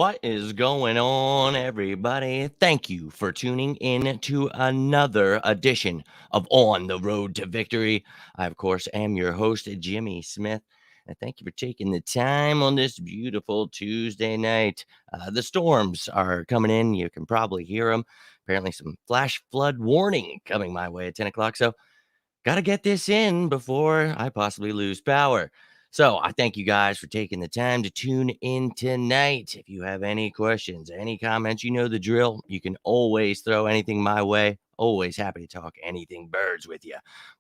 What is going on, everybody? Thank you for tuning in to another edition of On the Road to Victory. I, of course, am your host, Jimmy Smith. And thank you for taking the time on this beautiful Tuesday night. The storms are coming in. You can probably hear them. Apparently, some flash flood warning coming my way at 10 o'clock. So, got to get this in before I possibly lose power. So I thank you guys for taking the time to tune in tonight. If you have any questions, any comments, you know the drill. You can always throw anything my way. Always happy to talk anything birds with you.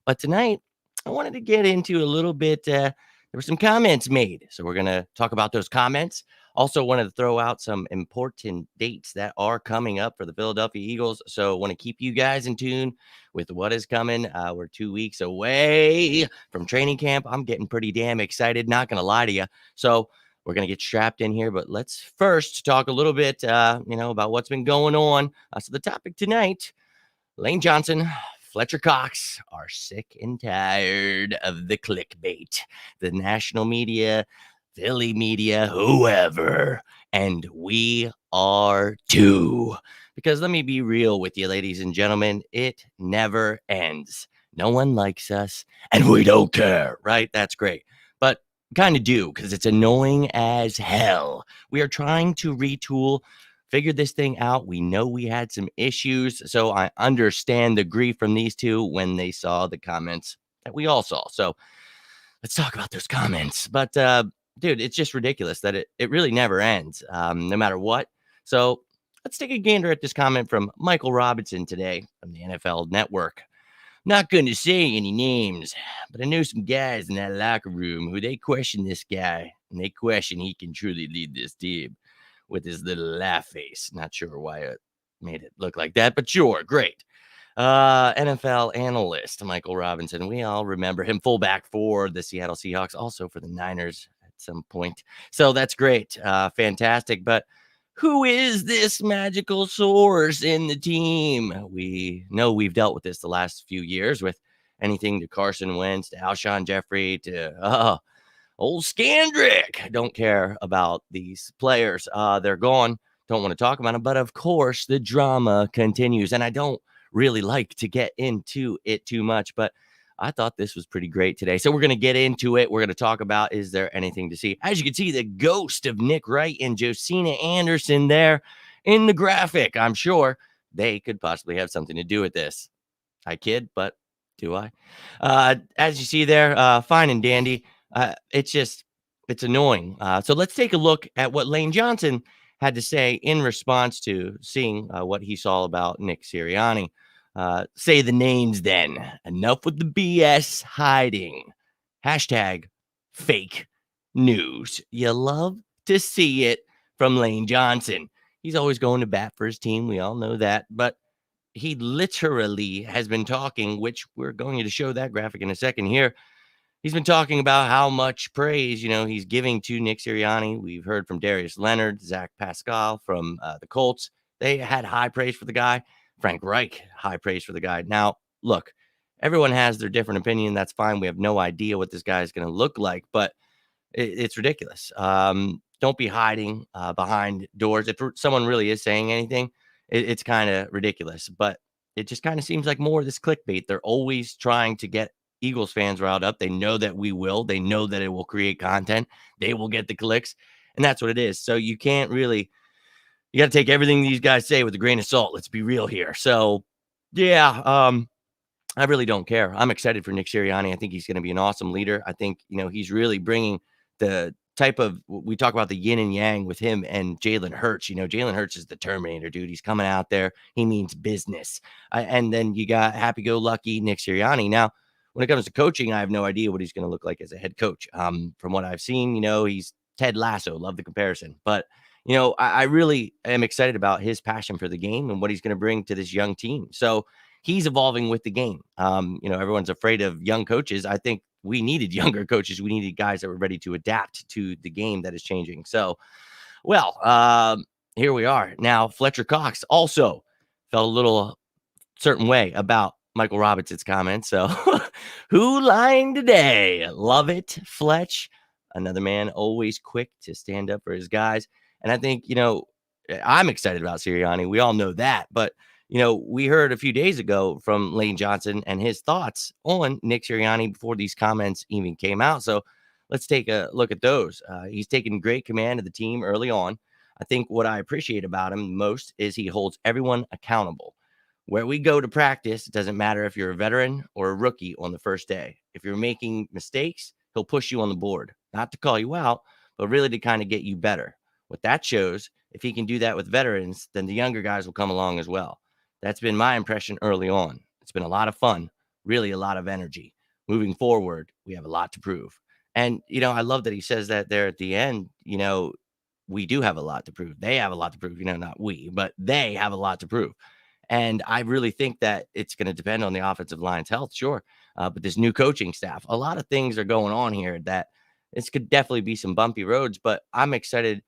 But tonight, I wanted to get into a little bit. There were some comments made. So we're going to talk about those comments. Also, wanted to throw out some important dates that are coming up for the Philadelphia Eagles. So, want to keep you guys in tune with what is coming. We're 2 weeks away from training camp. I'm getting pretty damn excited, not going to lie to you. So, we're going to get strapped in here. But let's first talk a little bit, about what's been going on. So, the topic tonight, Lane Johnson, Fletcher Cox are sick and tired of the clickbait. The national media, Philly media, whoever. And we are too. Because let me be real with you, ladies and gentlemen, it never ends. No one likes us, and we don't care, right? That's great. But kind of do, because it's annoying as hell. We are trying to retool, figure this thing out. We know we had some issues, so I understand the grief from these two when they saw the comments that we all saw. So let's talk about those comments. But dude, it's just ridiculous that it really never ends, no matter what. So let's take a gander at this comment from Michael Robinson today from the NFL Network. Not going to say any names, but I know some guys in that locker room who they question this guy, and they question he can truly lead this team with his little laugh face. Not sure why it made it look like that, but sure, great. NFL analyst Michael Robinson. We all remember him, fullback for the Seattle Seahawks, also for the Niners at some point. So that's great. Fantastic. But who is this magical source in the team? We know we've dealt with this the last few years with anything to Carson Wentz, to Alshon Jeffrey, to old Scandrick. Don't care about these players. They're gone. Don't want to talk about them. But of course, the drama continues. And I don't really like to get into it too much, but I thought this was pretty great today. So we're going to get into it. We're going to talk about, is there anything to see? As you can see, the ghost of Nick Wright and Josina Anderson there in the graphic. I'm sure they could possibly have something to do with this. I kid, but do I? As you see there, fine and dandy. It's annoying. So let's take a look at what Lane Johnson had to say in response to seeing what he saw about Nick Sirianni. Say the names then. Enough with the BS hiding. Hashtag fake news. You love to see it from Lane Johnson. He's always going to bat for his team. We all know that. But he literally has been talking, which we're going to show that graphic in a second here. He's been talking about how much praise, he's giving to Nick Sirianni. We've heard from Darius Leonard, Zach Pascal from the Colts. They had high praise for the guy. Frank Reich, high praise for the guy. Now, look, everyone has their different opinion. That's fine. We have no idea what this guy is going to look like, but it's ridiculous. Don't be hiding behind doors. If someone really is saying anything, it's kind of ridiculous. But it just kind of seems like more of this clickbait. They're always trying to get Eagles fans riled up. They know that we will. They know that it will create content. They will get the clicks. And that's what it is. So you can't really, you got to take everything these guys say with a grain of salt. Let's be real here. So, yeah, I really don't care. I'm excited for Nick Sirianni. I think he's going to be an awesome leader. I think, he's really bringing the type of, we talk about the yin and yang with him and Jalen Hurts. Jalen Hurts is the Terminator, dude. He's coming out there. He means business. And then you got happy-go-lucky Nick Sirianni. Now, when it comes to coaching, I have no idea what he's going to look like as a head coach. From what I've seen, he's Ted Lasso. Love the comparison. But, I really am excited about his passion for the game and what he's going to bring to this young team. So he's evolving with the game. Everyone's afraid of young coaches. I think we needed younger coaches. We needed guys that were ready to adapt to the game that is changing. So, here we are. Now, Fletcher Cox also felt a little certain way about Michael Robinson's comments. So who lying today? Love it, Fletch. Another man always quick to stand up for his guys. And I think, I'm excited about Sirianni. We all know that. But, we heard a few days ago from Lane Johnson and his thoughts on Nick Sirianni before these comments even came out. So let's take a look at those. He's taken great command of the team early on. I think what I appreciate about him most is he holds everyone accountable. Where we go to practice, it doesn't matter if you're a veteran or a rookie on the first day. If you're making mistakes, he'll push you on the board, not to call you out, but really to kind of get you better. What that shows, if he can do that with veterans, then the younger guys will come along as well. That's been my impression early on. It's been a lot of fun, really a lot of energy. Moving forward, we have a lot to prove. And, I love that he says that there at the end, we do have a lot to prove. They have a lot to prove, not we, but they have a lot to prove. And I really think that it's going to depend on the offensive line's health, sure. But this new coaching staff, a lot of things are going on here that this could definitely be some bumpy roads, but I'm excited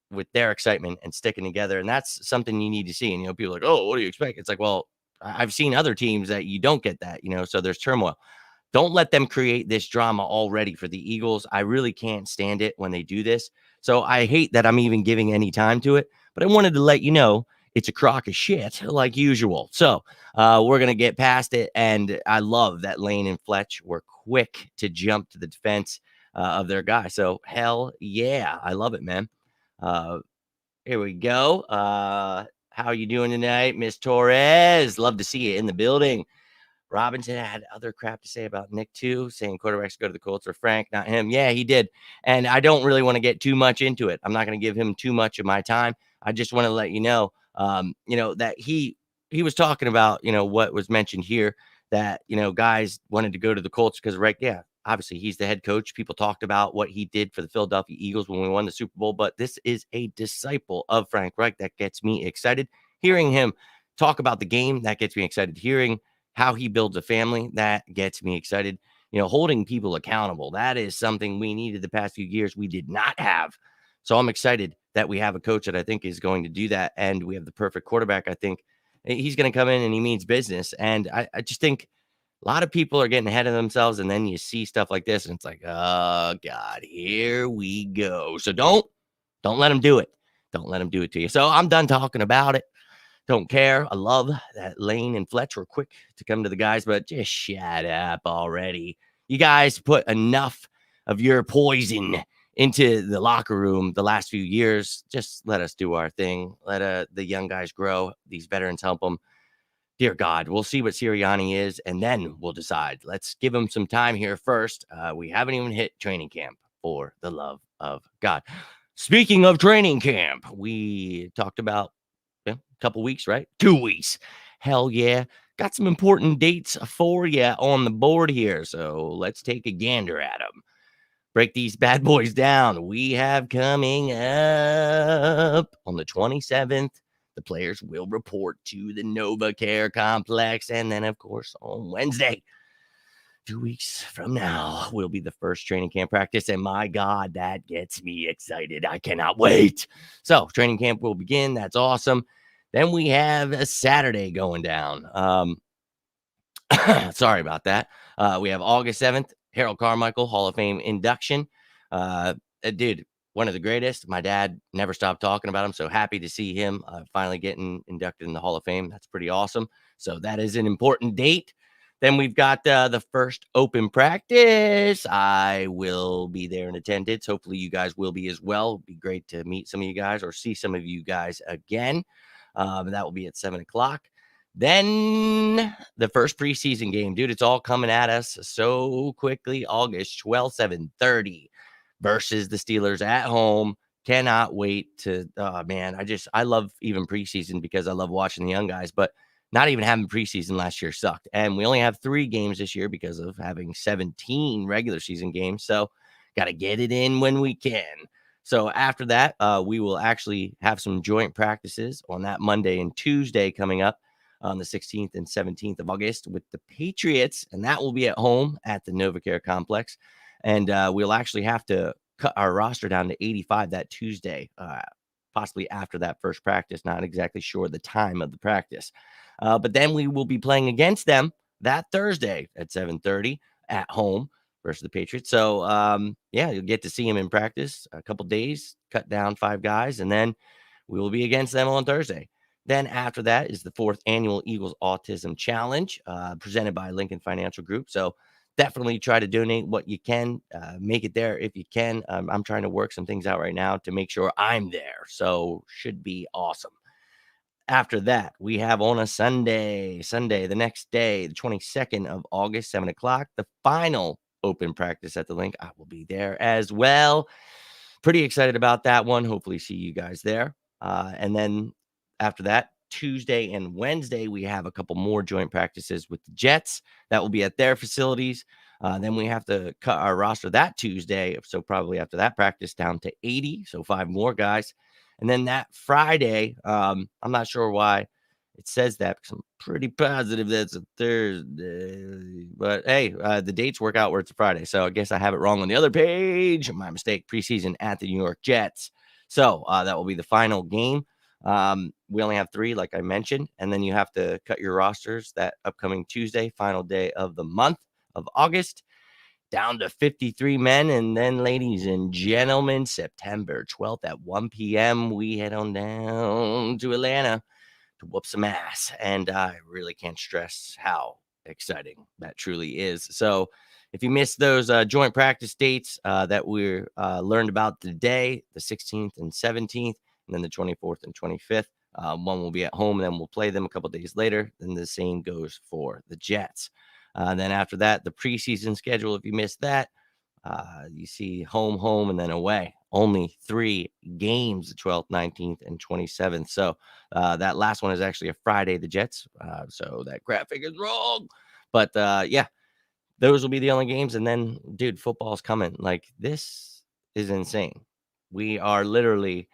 with their excitement and sticking together. And that's something you need to see. And, people are like, oh, what do you expect? It's like, well, I've seen other teams that you don't get that, so there's turmoil. Don't let them create this drama already for the Eagles. I really can't stand it when they do this. So I hate that I'm even giving any time to it, but I wanted to let you know it's a crock of shit like usual. So we're going to get past it. And I love that Lane and Fletch were quick to jump to the defense of their guy. So hell yeah, I love it, man. Here we go. How are you doing tonight, Miss Torres? Love to see you in the building. Robinson had other crap to say about Nick too, saying quarterbacks go to the Colts or Frank, not him. Yeah, he did. And I don't really want to get too much into it. I'm not going to give him too much of my time. I just want to let you know, that he was talking about, what was mentioned here, that, guys wanted to go to the Colts because, right, yeah, obviously he's the head coach. People talked about what he did for the Philadelphia Eagles when we won the Super Bowl, but this is a disciple of Frank Reich that gets me excited. Hearing him talk about the game, that gets me excited. Hearing how he builds a family, that gets me excited. Holding people accountable, that is something we needed the past few years. We did not have. So I'm excited that we have a coach that I think is going to do that. And we have the perfect quarterback. I think he's going to come in and he means business. And I just think a lot of people are getting ahead of themselves. And then you see stuff like this and it's like, oh God, here we go. So don't let him do it. Don't let him do it to you. So I'm done talking about it. Don't care. I love that Lane and Fletch were quick to come to the guys, but just shut up already. You guys put enough of your poison into the locker room the last few years. Just let us do our thing. Let the young guys grow. These veterans help them. Dear God, we'll see what Sirianni is, and then we'll decide. Let's give him some time here first. We haven't even hit training camp, for the love of God. Speaking of training camp, we talked about a couple weeks, right? 2 weeks. Hell yeah. Got some important dates for you on the board here. So let's take a gander at them. Break these bad boys down. We have coming up on the 27th. The players will report to the NovaCare complex. And then, of course, on Wednesday, 2 weeks from now, will be the first training camp practice. And my God, that gets me excited. I cannot wait. So training camp will begin. That's awesome. Then we have a Saturday going down. Sorry about that. We have August 7th, Harold Carmichael Hall of Fame induction. Dude, one of the greatest. My dad never stopped talking about him. So happy to see him finally getting inducted in the Hall of Fame. That's pretty awesome. So that is an important date. Then we've got the first open practice. I will be there in attendance. Hopefully you guys will be as well. It'd be great to meet some of you guys or see some of you guys again. That will be at 7:00. Then the first preseason game, dude, it's all coming at us so quickly. August 12th, 7:30 versus the Steelers at home. Cannot wait to, man, I love even preseason because I love watching the young guys, but not even having preseason last year sucked. And we only have 3 games this year because of having 17 regular season games. So got to get it in when we can. So after that, we will actually have some joint practices on that Monday and Tuesday coming up on the 16th and 17th of August with the Patriots. And that will be at home at the NovaCare complex. And we'll actually have to cut our roster down to 85 that Tuesday, possibly after that first practice. Not exactly sure the time of the practice. But then we will be playing against them that Thursday at 7:30 at home. versus the Patriots. So, yeah, you'll get to see him in practice a couple days, cut down 5 guys, and then we will be against them on Thursday. Then after that is the 4th annual Eagles Autism Challenge, presented by Lincoln Financial Group. So definitely try to donate what you can, make it there if you can. I'm trying to work some things out right now to make sure I'm there. So should be awesome. After that, we have on a Sunday, the next day, the 22nd of August, 7 o'clock, the final open practice at the link. I will be there as well. Pretty excited about that one. Hopefully, see you guys there. And then after that, Tuesday and Wednesday, we have a couple more joint practices with the Jets that will be at their facilities. Then we have to cut our roster that Tuesday. So, probably after that practice, down to 80. So, 5 more guys. And then that Friday, I'm not sure why it says that because I'm pretty positive that's a Thursday. But hey, the dates work out where it's a Friday. So I guess I have it wrong on the other page. My mistake. Preseason at the New York Jets. So that will be the final game. We only have 3, like I mentioned. And then you have to cut your rosters that upcoming Tuesday, final day of the month of August, down to 53 men. And then, ladies and gentlemen, September 12th at 1 p.m., we head on down to Atlanta to whoop some ass. And I really can't stress how exciting that truly is. So if you missed those joint practice dates that we learned about today, the 16th and 17th, and then the 24th and 25th, one will be at home, and then we'll play them a couple days later. Then the same goes for the Jets. Then after that, the preseason schedule, if you missed that, you see home, and then away. Only 3 games, the 12th, 19th, and 27th. So that last one is actually a Friday, the Jets. So that graphic is wrong. But yeah, those will be the only games. And then, dude, football's coming. Like, this is insane. We are literally,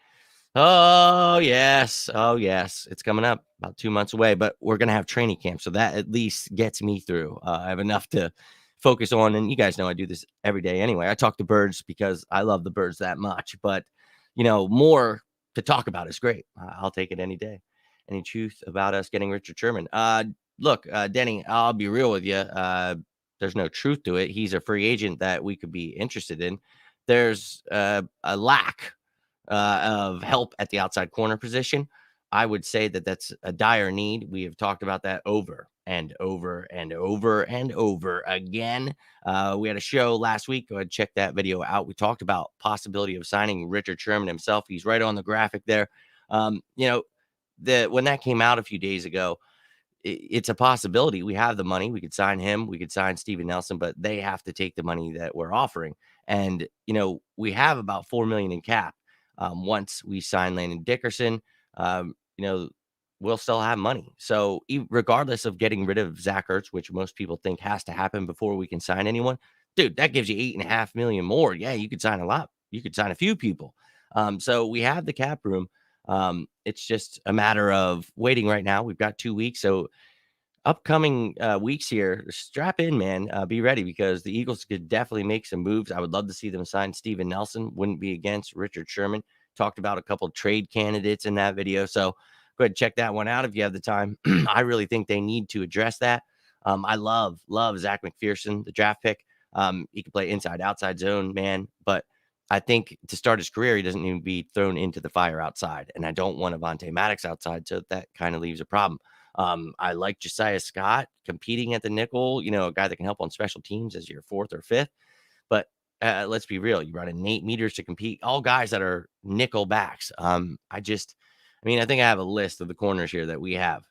oh, yes. Oh, yes. It's coming up about 2 months away, but we're going to have training camp. So that at least gets me through. I have enough to focus on. And you guys know I do this every day anyway. I talk to birds because I love the birds that much. But, more to talk about is great. I'll take it any day. Any truth about us getting Richard Sherman? Look, Denny, I'll be real with you. There's no truth to it. He's a free agent that we could be interested in. There's a lack of help at the outside corner position. I would say that that's a dire need. We have talked about that over and over and over and over again. We had a show last week. Go ahead and check that video out. We talked about possibility of signing Richard Sherman himself. He's right on the graphic there. When that came out a few days ago, it's a possibility. We have the money. We could sign him. We could sign Steven Nelson, but they have to take the money that we're offering. And, we have about $4 million in cap. Once we sign Landon Dickerson, um, you know, we'll still have money. So regardless of getting rid of Zach Ertz, which most people think has to happen before we can sign anyone, dude, that gives you $8.5 million more. Yeah, you could sign a lot. You could sign a few people. So we have the cap room. It's just a matter of waiting right now. We've got 2 weeks. So upcoming weeks here, strap in, man. Be ready because the Eagles could definitely make some moves. I would love to see them sign Steven Nelson. Wouldn't be against Richard Sherman. Talked about a couple of trade candidates in that video. So go ahead and check that one out if you have the time. I really think they need to address that. I love Zach McPherson, the draft pick. He can play inside, outside zone, man. But I think to start his career, he doesn't need to be thrown into the fire outside. And I don't want Avonte Maddox outside. So that kind of leaves a problem. I like Josiah Scott competing at the nickel, a guy that can help on special teams as your 4th or 5th. But let's be real. You brought in Nate Meters to compete, all guys that are nickel backs. I think I have a list of the corners here that we have.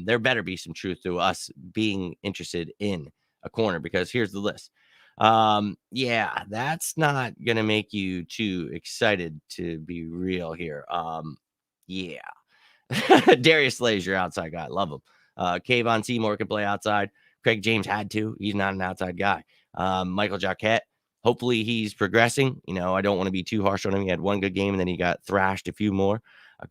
There better be some truth to us being interested in a corner because here's the list. Yeah, that's not going to make you too excited to be real here. Yeah. Darius Slay's your outside guy. Love him. Kayvon Seymour can play outside. Craig James had to. He's not an outside guy. Michael Jacquet, hopefully he's progressing. I don't want to be too harsh on him. He had one good game, and then he got thrashed a few more.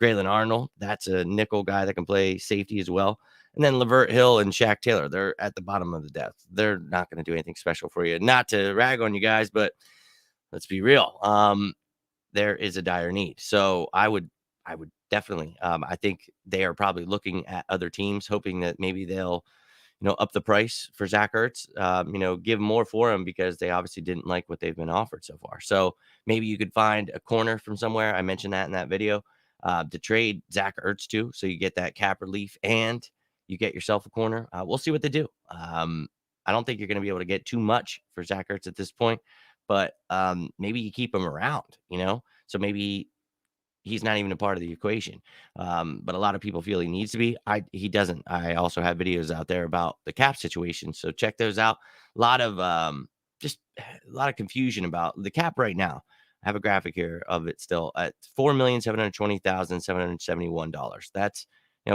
Graylin Arnold, that's a nickel guy that can play safety as well. And then Lavert Hill and Shaq Taylor, they're at the bottom of the depth. They're not going to do anything special for you. Not to rag on you guys, but let's be real. There is a dire need. So I would definitely. I think they are probably looking at other teams, hoping that maybe they'll, up the price for Zach Ertz, give more for him because they obviously didn't like what they've been offered so far. So maybe you could find a corner from somewhere. I mentioned that in that video to trade Zach Ertz to, so you get that cap relief and you get yourself a corner. We'll see what they do. I don't think you're going to be able to get too much for Zach Ertz at this point, but maybe you keep him around, so maybe he's not even a part of the equation. But a lot of people feel he needs to be. He doesn't. I also have videos out there about the cap situation, so check those out. A lot of just a lot of confusion about the cap right now. I have a graphic here of it still at $4,720,771. That's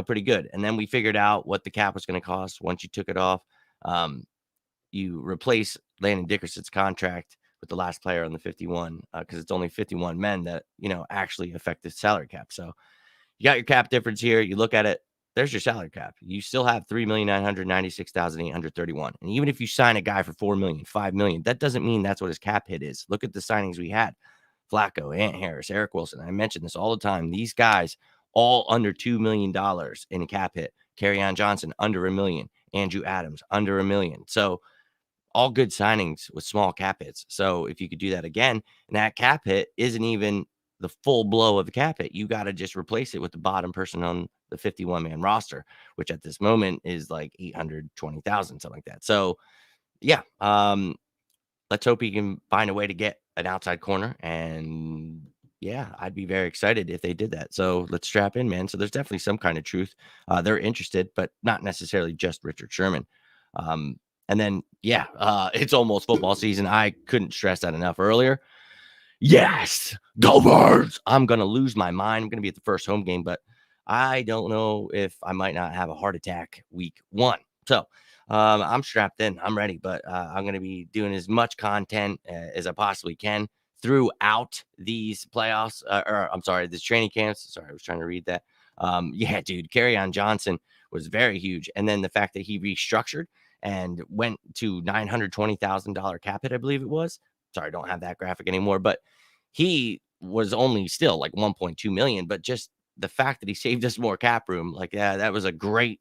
pretty good. And then we figured out what the cap was going to cost once you took it off. You replace Landon Dickerson's contract with the last player on the 51 because it's only 51 men that actually affect the salary cap. So you got your cap difference here. You look at it. There's your salary cap. You still have 3,996,831. And even if you sign a guy for 4 million, 5 million, that doesn't mean that's what his cap hit is. Look at the signings we had: Flacco, Ant Harris, Eric Wilson. I mentioned this all the time. These guys all under $2 million in cap hit. Kerryon Johnson under $1 million. Andrew Adams under $1 million. So all good signings with small cap hits. So if you could do that again, and that cap hit isn't even the full blow of the cap hit, you got to just replace it with the bottom person on the 51-man roster, which at this moment is like 820,000, something like that. So yeah, let's hope he can find a way to get an outside corner. And yeah, I'd be very excited if they did that. So let's strap in, man. So there's definitely some kind of truth. They're interested, but not necessarily just Richard Sherman. And then, yeah, it's almost football season. I couldn't stress that enough earlier. Yes, go Birds! I'm going to lose my mind. I'm going to be at the first home game, but I don't know if I might not have a heart attack week 1. So I'm strapped in. I'm ready, but I'm going to be doing as much content as I possibly can throughout these playoffs, or I'm sorry, this training camps. Sorry, I was trying to read that. Yeah, dude, Kerryon Johnson was very huge. And then the fact that he restructured and went to $920,000 cap hit, I believe it was. Sorry, I don't have that graphic anymore, but he was only still like 1.2 million. But just the fact that he saved us more cap room, like, yeah, that was a great.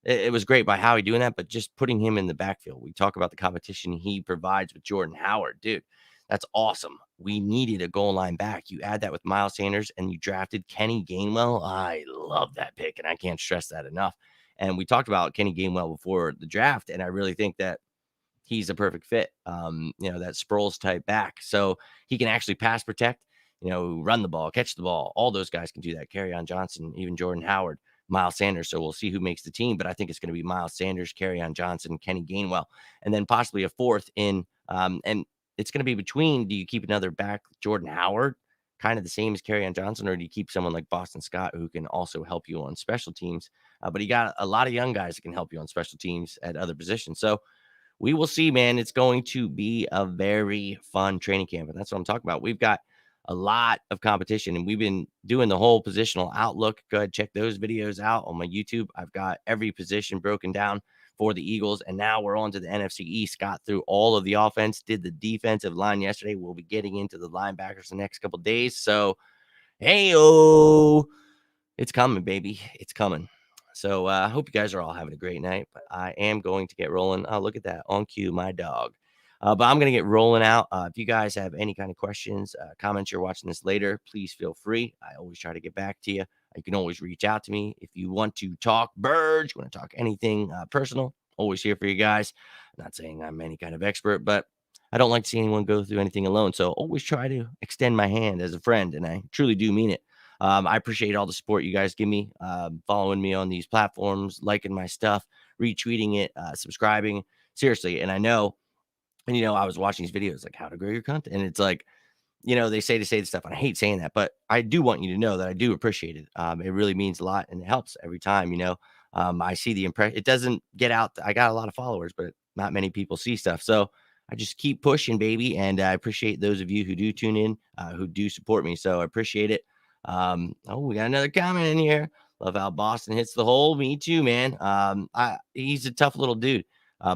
It was great by Howie doing that, but just putting him in the backfield. We talk about the competition he provides with Jordan Howard, dude. That's awesome. We needed a goal line back. You add that with Miles Sanders and you drafted Kenny Gainwell. I love that pick, and I can't stress that enough. And we talked about Kenny Gainwell before the draft, and I really think that he's a perfect fit. That Sproles type back. So he can actually pass protect, run the ball, catch the ball. All those guys can do that. Kerryon Johnson, even Jordan Howard, Miles Sanders. So we'll see who makes the team, but I think it's going to be Miles Sanders, Kerryon Johnson, Kenny Gainwell, and then possibly a fourth in. And it's going to be between, do you keep another back, Jordan Howard, kind of the same as Kerryon Johnson, or do you keep someone like Boston Scott who can also help you on special teams? But he got a lot of young guys that can help you on special teams at other positions. So we will see, man. It's going to be a very fun training camp, and that's what I'm talking about. We've got a lot of competition, and we've been doing the whole positional outlook. Go ahead, check those videos out on my YouTube. I've got every position broken down for the Eagles, and now we're on to the NFC East. Got through all of the offense, did the defensive line yesterday. We'll be getting into the linebackers the next couple of days. So, hey-oh, it's coming, baby. It's coming. So I hope you guys are all having a great night, but I am going to get rolling. Oh, look at that. On cue, my dog. But I'm going to get rolling out. If you guys have any kind of questions, comments, you're watching this later, please feel free. I always try to get back to you. You can always reach out to me. If you want to talk birds, you want to talk anything personal, always here for you guys. I'm not saying I'm any kind of expert, but I don't like to see anyone go through anything alone. So always try to extend my hand as a friend, and I truly do mean it. I appreciate all the support you guys give me, following me on these platforms, liking my stuff, retweeting it, subscribing. Seriously. And I know, and I was watching these videos like how to grow your content. And it's like, they say the stuff, and I hate saying that, but I do want you to know that I do appreciate it. It really means a lot, and it helps every time, I see the impression. It doesn't get out. I got a lot of followers, but not many people see stuff. So I just keep pushing, baby. And I appreciate those of you who do tune in, who do support me. So I appreciate it. We got another comment in here. Love how Boston hits the hole. Me too, man. He's a tough little dude.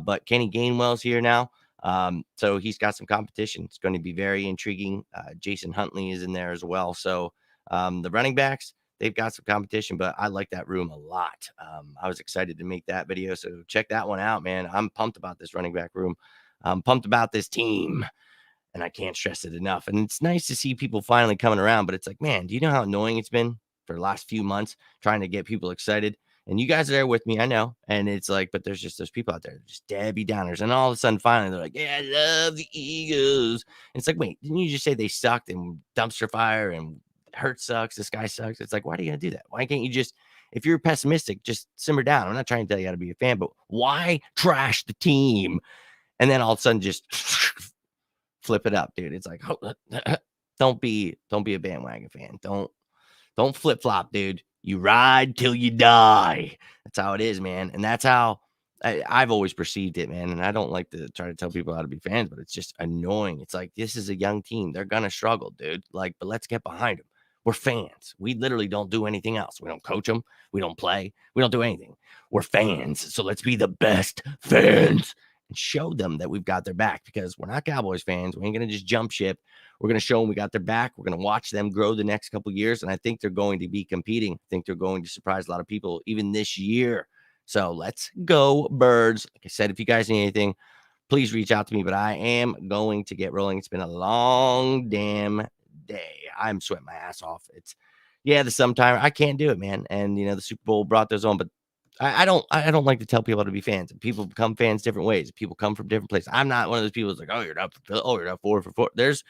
But Kenny Gainwell's here now. So he's got some competition. It's going to be very intriguing. Jason Huntley is in there as well. So the running backs, they've got some competition, but I like that room a lot. I was excited to make that video, so check that one out, man. I'm pumped about this running back room. I'm pumped about this team, and I can't stress it enough. And it's nice to see people finally coming around, but it's like, man, do you know how annoying it's been for the last few months trying to get people excited? And you guys are there with me, I know. And it's like, but there's just those people out there, just Debbie Downers. And all of a sudden, finally, they're like, yeah, I love the Eagles. And it's like, wait, didn't you just say they sucked and dumpster fire and Hurt sucks, this guy sucks? It's like, why do you gotta do that? Why can't you just, if you're pessimistic, just simmer down? I'm not trying to tell you how to be a fan, but why trash the team? And then all of a sudden, just flip it up, dude. It's like, don't be a bandwagon fan. Don't flip flop, dude. You ride till you die. That's how it is, man. And that's how I've always perceived it, man. And I don't like to try to tell people how to be fans, but it's just annoying. It's like, this is a young team. They're gonna struggle, dude. Like, but let's get behind them. We're fans. We literally don't do anything else. We don't coach them. We don't play. We don't do anything. We're fans. So let's be the best fans and show them that we've got their back, because we're not Cowboys fans. We ain't going to just jump ship. We're going to show them we got their back. We're going to watch them grow the next couple of years. And I think they're going to be competing. I think they're going to surprise a lot of people even this year. So let's go, Birds. Like I said, if you guys need anything, please reach out to me, but I am going to get rolling. It's been a long damn day. I'm sweating my ass off. It's, yeah, the summertime. I can't do it, man. And, the Super Bowl brought those on, but I don't like to tell people how to be fans. People become fans different ways. People come from different places. I'm not one of those people that's like, oh, you're not you're not 4 for 4. There's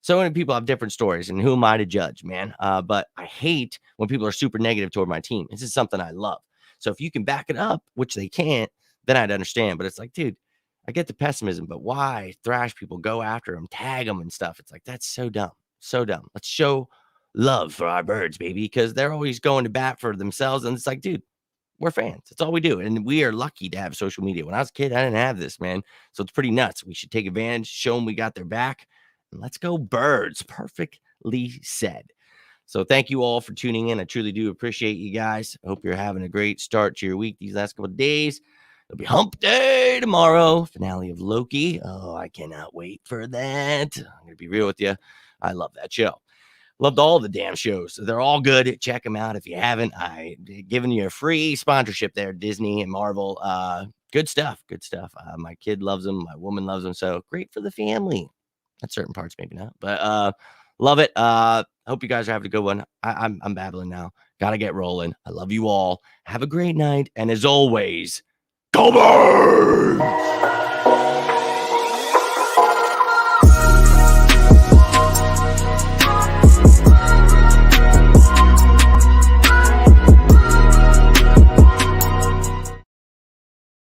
so many people have different stories, and who am I to judge, man? But I hate when people are super negative toward my team. This is something I love. So if you can back it up, which they can't, then I'd understand. But it's like, dude, I get the pessimism, but why thrash people, go after them, tag them and stuff? It's like, that's so dumb. So dumb. Let's show love for our Birds, baby, because they're always going to bat for themselves. And it's like, dude, we're fans. That's all we do. And we are lucky to have social media. When I was a kid, I didn't have this, man. So it's pretty nuts. We should take advantage, show them we got their back, and let's go, Birds. Perfectly said. So thank you all for tuning in. I truly do appreciate you guys. I hope you're having a great start to your week these last couple of days. It'll be hump day tomorrow. Finale of Loki. Oh, I cannot wait for that. I'm going to be real with you. I love that show. Loved all the damn shows. They're all good. Check them out if you haven't. I giving you a free sponsorship there, Disney and Marvel. Good stuff. Good stuff. My kid loves them. My woman loves them. So great for the family. At certain parts, maybe not, but love it. Hope you guys are having a good one. I'm babbling now. Gotta get rolling. I love you all. Have a great night. And as always, go Birds!